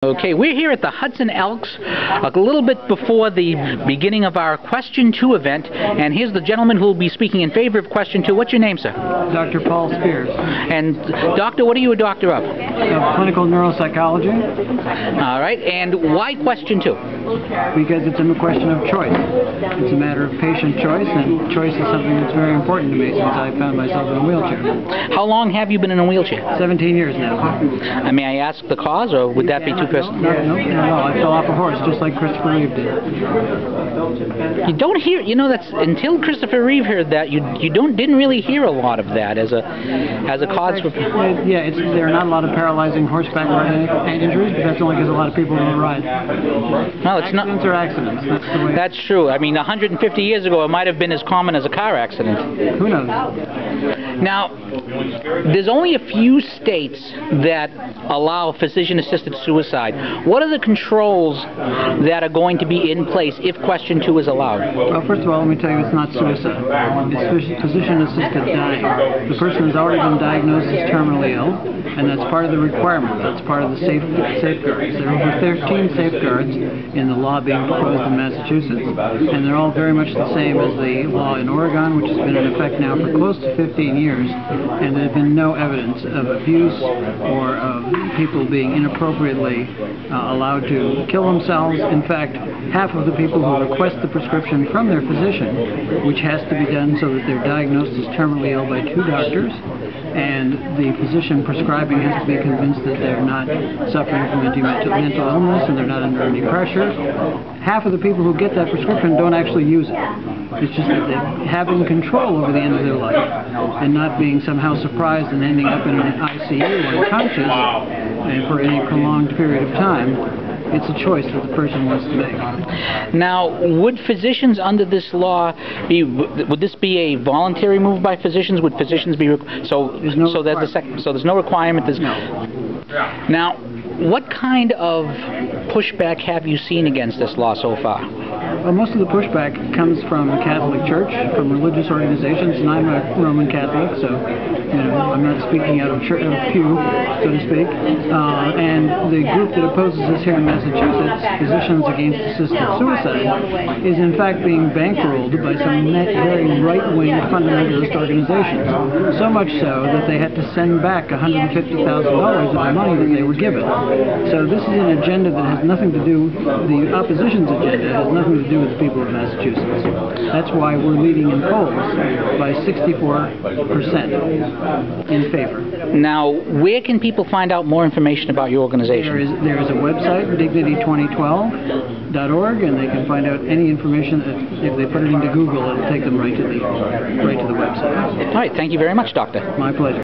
Okay, we're here at the Hudson Elks a little bit before the beginning of our Question 2 event, and here's the gentleman who will be speaking in favor of Question 2. What's your name, sir? Dr. Paul Spiers. And, Doctor, what are you a doctor of? Of clinical neuropsychology. All right, and why Question 2? Because it's a question of choice. It's a matter of patient choice, and choice is something that's very important to me since I found myself in a wheelchair. How long have you been in a wheelchair? 17 years now. May I ask the cause, or would that be too personal? No, I fell off a horse just like Christopher Reeve did. You don't hear, that's until Christopher Reeve heard that, you didn't really hear a lot of that as a cause for. Yeah, there are not a lot of paralyzing horseback injuries, but that's only because a lot of people don't ride. No, it's not. Accidents are accidents. That's the way. That's true. I mean, 150 years ago, it might have been as common as a car accident. Who knows? Now, there's only a few states that allow physician-assisted suicide. What are the controls that are going to be in place if Question 2 is allowed? Well, first of all, let me tell you, it's not suicide. It's physician-assisted dying. The person has already been diagnosed as terminally ill, and that's part of the requirement. That's part of the safeguards. There are over 13 safeguards in the law being proposed in Massachusetts, and they're all very much the same as the law in Oregon, which has been in effect now for close to 15 years, and there has been no evidence of abuse or of people being inappropriately allowed to kill themselves. In fact, half of the people who request the prescription from their physician, which has to be done so that they're diagnosed as terminally ill by 2 doctors, and the physician prescribing has to be convinced that they're not suffering from any mental illness and they're not under any pressure. Half of the people who get that prescription don't actually use it. It's just that they're having control over the end of their life and not being somehow surprised and ending up in an ICU unconscious and for any prolonged period of time. It's a choice that the person wants to make. Now, would physicians under this law would this be a voluntary move by physicians? Would physicians be so there's no requirement? Now, what kind of pushback have you seen against this law so far? Well, most of the pushback comes from the Catholic Church, from religious organizations, and I'm a Roman Catholic, so I'm not speaking out of pew, so to speak. And the group that opposes this here in Massachusetts, Physicians Against Assisted Suicide, is in fact being bankrolled by some very right-wing fundamentalist organizations. So much so that they had to send back $150,000 of the money that they were given. So this is an agenda that has nothing to do, the opposition's agenda has nothing to do with the people of Massachusetts. That's why we're leading in polls by 64% in favor. Now, where can people find out more information about your organization? There is a website, dignity2012.org, and they can find out any information. If they put it into Google, it'll take them right to the website. All right, thank you very much, Doctor. My pleasure.